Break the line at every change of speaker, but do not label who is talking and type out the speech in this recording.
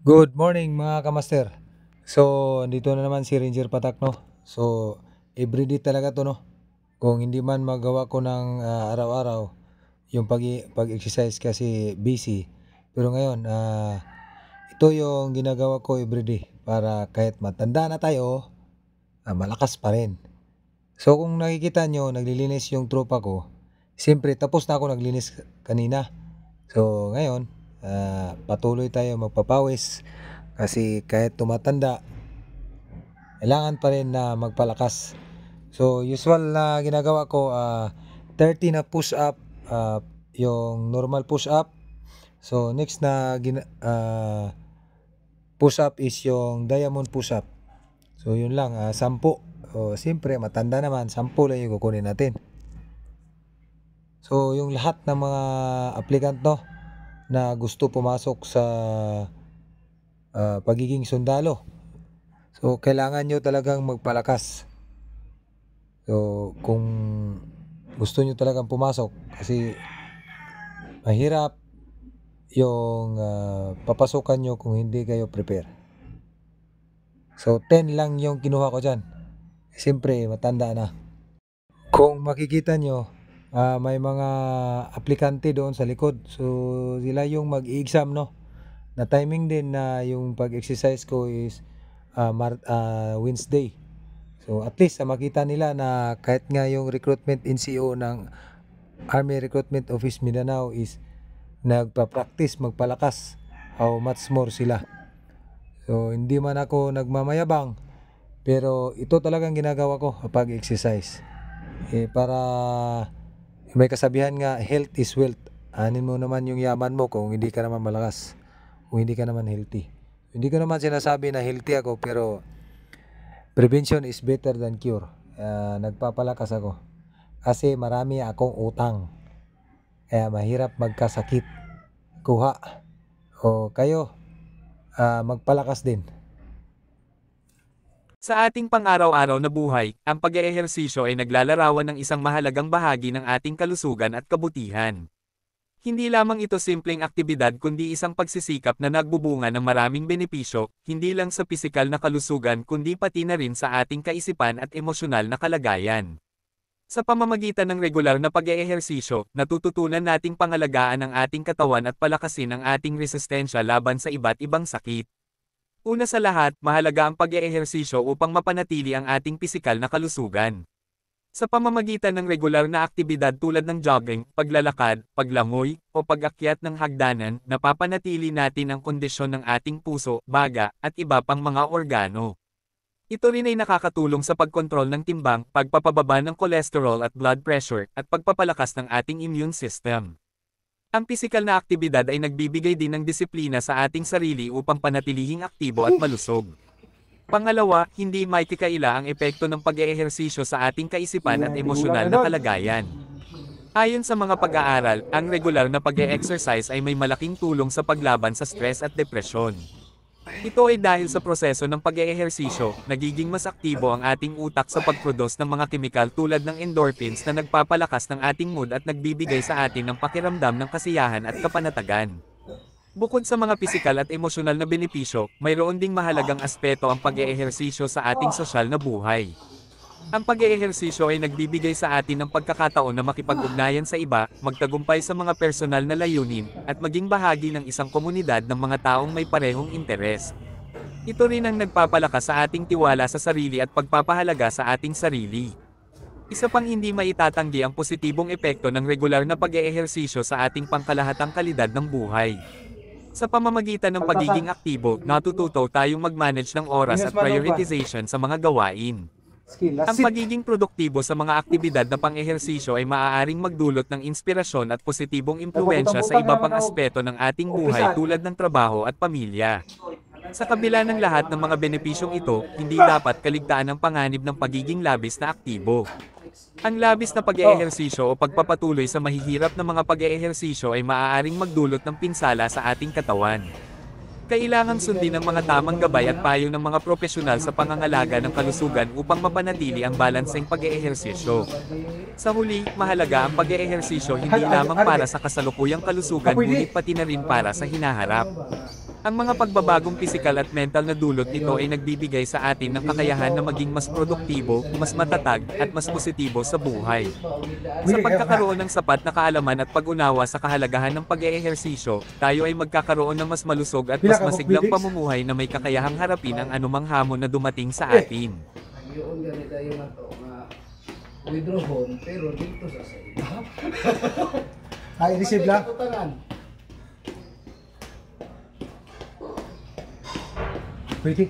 Good morning mga kamaster. So, dito na naman si Ranger Patak, no? So, everyday talaga to, no? Kung hindi man magawa ko ng araw-araw, yung pag-exercise kasi busy. Pero ngayon, ito yung ginagawa ko everyday para kahit matanda na tayo, malakas pa rin. So, kung nakikita nyo, naglilinis yung tropa ko. Siyempre, tapos na ako naglinis kanina. So, ngayon, patuloy tayo magpapawis kasi kahit tumatanda, kailangan pa rin na magpalakas. So, usual na ginagawa ko, 30 na push up, yung normal push up. So, next na push up is yung diamond push up. So, yun lang, 10. So, siyempre, matanda naman, 10 lang yung kukunin natin. So, yung lahat ng mga applicant, no, na gusto pumasok sa pagiging sundalo. So, kailangan nyo talagang magpalakas. So, kung gusto nyo talagang pumasok, kasi mahirap yung papasukan nyo kung hindi kayo prepare. So, 10 lang yung kinuha ko dyan. Siyempre, matanda na. Kung makikita nyo, may mga aplikante doon sa likod. So, sila yung mag-i-exam, no? Na timing din na yung pag-exercise ko is Wednesday. So, at least makita nila na kahit nga yung recruitment NCO ng Army Recruitment Office Mindanao is nagpa-practice magpalakas. How much more sila. So, hindi man ako nagmamayabang, pero ito talagang ginagawa ko pag exercise. Para may kasabihan nga, health is wealth. Anin mo naman yung yaman mo kung hindi ka naman malakas, kung hindi ka naman healthy. Hindi ko naman sinasabi na healthy ako, pero prevention is better than cure. Nagpapalakas ako kasi marami akong utang, kaya mahirap magkasakit. Kuha o kayo, magpalakas din.
Sa ating pang-araw-araw na buhay, ang pag-eehersisyo ay naglalarawan ng isang mahalagang bahagi ng ating kalusugan at kabutihan. Hindi lamang ito simpleng aktibidad kundi isang pagsisikap na nagbubunga ng maraming benepisyo, hindi lang sa pisikal na kalusugan kundi pati na rin sa ating kaisipan at emosyonal na kalagayan. Sa pamamagitan ng regular na pag-eehersisyo, natututunan nating pangalagaan ang ating katawan at palakasin ang ating resistensya laban sa iba't ibang sakit. Una sa lahat, mahalaga ang pag-eehersisyo upang mapanatili ang ating pisikal na kalusugan. Sa pamamagitan ng regular na aktibidad tulad ng jogging, paglalakad, paglangoy, o pag-akyat ng hagdanan, napapanatili natin ang kondisyon ng ating puso, baga, at iba pang mga organo. Ito rin ay nakakatulong sa pagkontrol ng timbang, pagpapababa ng cholesterol at blood pressure, at pagpapalakas ng ating immune system. Ang pisikal na aktibidad ay nagbibigay din ng disiplina sa ating sarili upang panatilihing aktibo at malusog. Pangalawa, hindi maikikaila ang epekto ng pag-eehersisyo sa ating kaisipan at emosyonal na kalagayan. Ayon sa mga pag-aaral, ang regular na pag-e-exercise ay may malaking tulong sa paglaban sa stress at depresyon. Ito ay dahil sa proseso ng pag-eehersisyo, nagiging mas aktibo ang ating utak sa pag-produce ng mga kemikal tulad ng endorphins na nagpapalakas ng ating mood at nagbibigay sa atin ng pakiramdam ng kasiyahan at kapanatagan. Bukod sa mga pisikal at emosyonal na benepisyo, mayroon ding mahalagang aspeto ang pag-eehersisyo sa ating sosyal na buhay. Ang pag-eehersisyo ay nagbibigay sa atin ng pagkakataon na makipag-ugnayan sa iba, magtagumpay sa mga personal na layunin, at maging bahagi ng isang komunidad ng mga taong may parehong interes. Ito rin ang nagpapalakas sa ating tiwala sa sarili at pagpapahalaga sa ating sarili. Isa pang hindi maitatanggi ang positibong epekto ng regular na pag-eehersisyo sa ating pangkalahatang kalidad ng buhay. Sa pamamagitan ng pagiging aktibo, natututo tayong mag-manage ng oras at prioritization sa mga gawain. Ang pagiging produktibo sa mga aktibidad na pang-ehersisyo ay maaaring magdulot ng inspirasyon at positibong impluwensya sa iba pang aspeto ng ating buhay tulad ng trabaho at pamilya. Sa kabila ng lahat ng mga benepisyong ito, hindi dapat kaligtaan ang panganib ng pagiging labis na aktibo. Ang labis na pag-eehersisyo o pagpapatuloy sa mahihirap na mga pag-eehersisyo ay maaaring magdulot ng pinsala sa ating katawan. Kailangan sundin ang mga tamang gabay at payo ng mga propesyonal sa pangangalaga ng kalusugan upang mapanatili ang balanseng pag-eehersisyo. Sa huli, mahalaga ang pag-eehersisyo hindi lamang para sa kasalukuyang kalusugan ngunit pati na rin para sa hinaharap. Ang mga pagbabagong pisikal at mental na dulot nito ay nagbibigay sa atin ng kakayahan na maging mas produktibo, mas matatag, at mas positibo sa buhay. Sa pagkakaroon ng sapat na kaalaman at pag-unawa sa kahalagahan ng pag-eehersisyo, tayo ay magkakaroon ng mas malusog at mas masiglang pamumuhay na may kakayahang harapin ang anumang hamon na dumating sa atin.
Yung ganito yung ato nga withdraw pero dito sa side.
Ay, receive lang.
Tutangan.
Pwede.